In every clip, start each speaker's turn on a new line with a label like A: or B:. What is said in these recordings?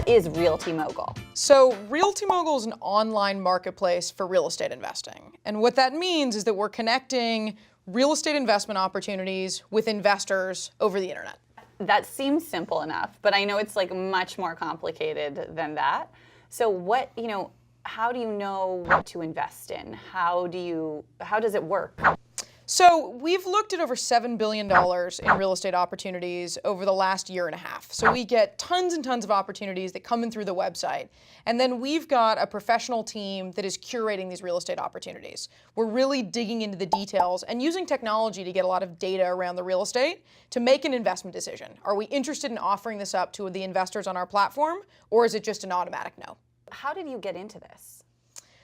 A: what is Realty Mogul?
B: So Realty Mogul is an online marketplace for real estate investing. And what that means is that we're connecting real estate investment opportunities with investors over the internet.
A: That seems simple enough, but I know it's like much more complicated than that. So how do you know what to invest in? How does it work?
B: So we've looked at over $7 billion in real estate opportunities over the last year and a half. So we get tons and tons of opportunities that come in through the website. And then we've got a professional team that is curating these real estate opportunities. We're really digging into the details and using technology to get a lot of data around the real estate to make an investment decision. Are we interested in offering this up to the investors on our platform, or is it just an automatic no?
A: How did you get into this?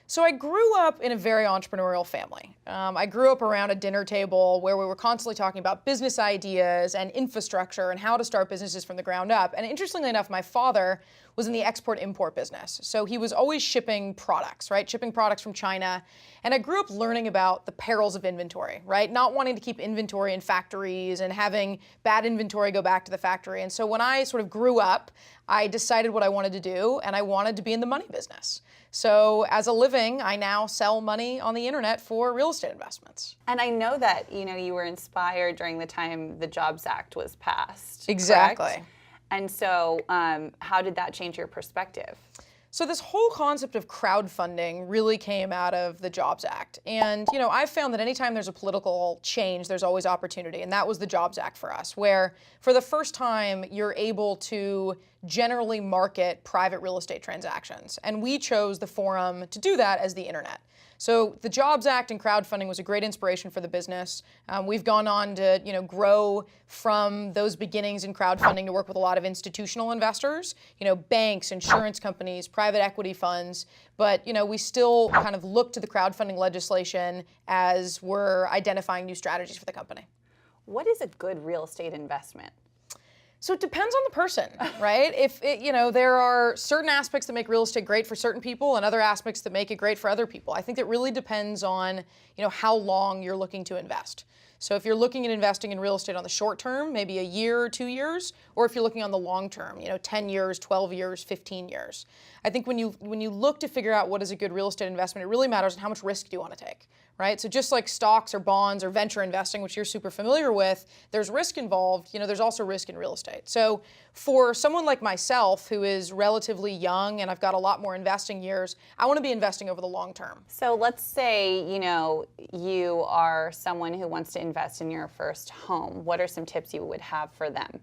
B: So I grew up in a very entrepreneurial family. I grew up around a dinner table where we were constantly talking about business ideas and infrastructure and how to start businesses from the ground up. And interestingly enough, my father was in the export-import business. So he was always shipping products, right? Shipping products from China. And I grew up learning about the perils of inventory, right? Not wanting to keep inventory in factories and having bad inventory go back to the factory. And so when I sort of grew up, I decided what I wanted to do, and I wanted to be in the money business. So as a living, I now sell money on the internet for real estate investments.
A: And I know that you were inspired during the time the Jobs Act was passed.
B: Exactly.
A: Correct? And so how did that change your perspective?
B: So this whole concept of crowdfunding really came out of the Jobs Act. And I've found that anytime there's a political change, there's always opportunity. And that was the Jobs Act for us, where for the first time, you're able to generally market private real estate transactions. And we chose the forum to do that as the internet. So the Jobs Act and crowdfunding was a great inspiration for the business. We've gone on to grow from those beginnings in crowdfunding to work with a lot of institutional investors, banks, insurance companies, private equity funds. But we still kind of look to the crowdfunding legislation as we're identifying new strategies for the company.
A: What is a good real estate investment?
B: So it depends on the person, right? There are certain aspects that make real estate great for certain people and other aspects that make it great for other people. I think it really depends on, how long you're looking to invest. So if you're looking at investing in real estate on the short term, maybe a year or 2 years, or if you're looking on the long term, 10 years, 12 years, 15 years. I think when you look to figure out what is a good real estate investment, it really matters on how much risk do you want to take, right? So just like stocks or bonds or venture investing, which you're super familiar with, there's risk involved, there's also risk in real estate. So for someone like myself who is relatively young and I've got a lot more investing years, I want to be investing over the long term.
A: So let's say, you are someone who wants to invest in your first home. What are some tips you would have for them?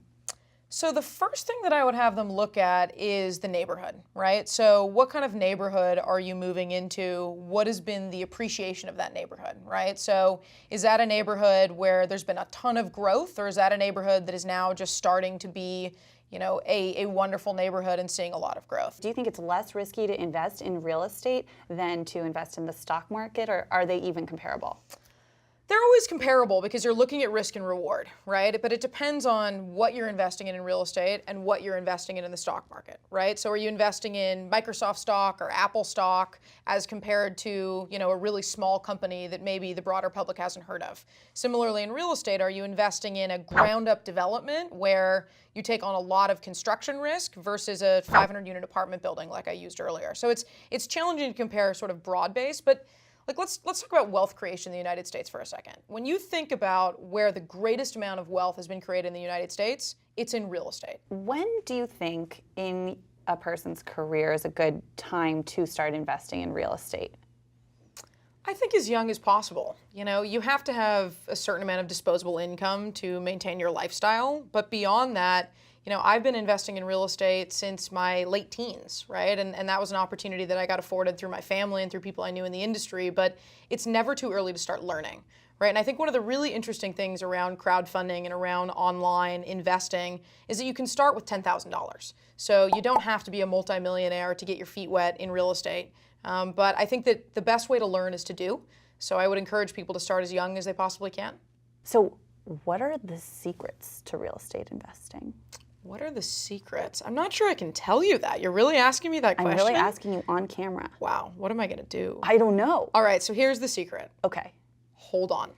B: So the first thing that I would have them look at is the neighborhood, right? So what kind of neighborhood are you moving into? What has been the appreciation of that neighborhood, right? So is that a neighborhood where there's been a ton of growth, or is that a neighborhood that is now just starting to be a wonderful neighborhood and seeing a lot of growth?
A: Do you think it's less risky to invest in real estate than to invest in the stock market, or are they even comparable?
B: They're always comparable because you're looking at risk and reward, right? But it depends on what you're investing in real estate and what you're investing in the stock market, right? So are you investing in Microsoft stock or Apple stock as compared to, a really small company that maybe the broader public hasn't heard of? Similarly, in real estate, are you investing in a ground-up development where you take on a lot of construction risk versus a 500-unit apartment building like I used earlier? So it's challenging to compare sort of broad-based, but let's talk about wealth creation in the United States for a second. When you think about where the greatest amount of wealth has been created in the United States, it's in real estate.
A: When do you think in a person's career is a good time to start investing in real estate?
B: I think as young as possible. You have to have a certain amount of disposable income to maintain your lifestyle, but beyond that, I've been investing in real estate since my late teens, right? And that was an opportunity that I got afforded through my family and through people I knew in the industry, but it's never too early to start learning, right? And I think one of the really interesting things around crowdfunding and around online investing is that you can start with $10,000. So you don't have to be a multimillionaire to get your feet wet in real estate. But I think that the best way to learn is to do. So I would encourage people to start as young as they possibly can.
A: So what are the secrets to real estate investing?
B: What are the secrets? I'm not sure I can tell you that. You're really asking me that question?
A: I'm really asking you on camera.
B: Wow, what am I gonna do?
A: I don't know.
B: All right, so here's the secret.
A: Okay.
B: Hold on.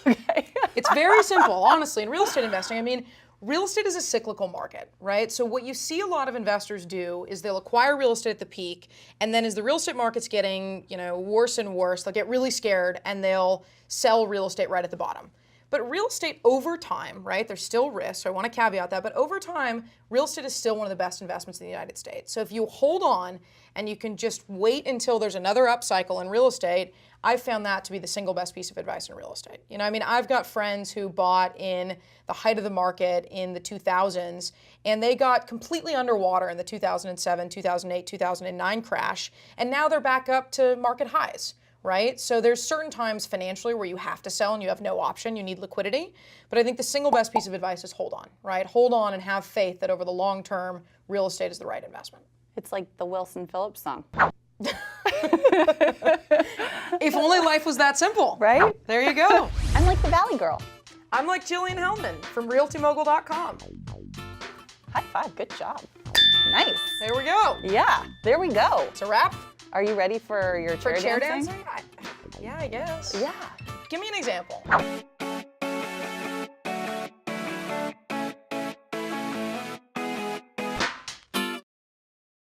A: Okay.
B: It's very simple, honestly, in real estate investing. I mean, Real estate is a cyclical market, right? So what you see a lot of investors do is they'll acquire real estate at the peak, and then as the real estate market's getting, worse and worse, they'll get really scared and they'll sell real estate right at the bottom. But real estate over time, right, there's still risks, so I want to caveat that, but over time, real estate is still one of the best investments in the United States. So if you hold on and you can just wait until there's another upcycle in real estate, I've found that to be the single best piece of advice in real estate. I've got friends who bought in the height of the market in the 2000s, and they got completely underwater in the 2007, 2008, 2009 crash, and now they're back up to market highs. Right? So there's certain times financially where you have to sell and you have no option, you need liquidity. But I think the single best piece of advice is hold on, right? Hold on and have faith that over the long term, real estate is the right investment.
A: It's like the Wilson Phillips song.
B: If only life was that simple.
A: Right?
B: There you go.
A: I'm like the Valley Girl.
B: I'm like Jilliene Helman from RealtyMogul.com.
A: High five, good job. Nice.
B: There we go.
A: Yeah, there we go.
B: It's a wrap.
A: Are you ready for your chair
B: For chair
A: dancing?
B: dancing? Yeah, I guess.
A: Yeah.
B: Give me an example.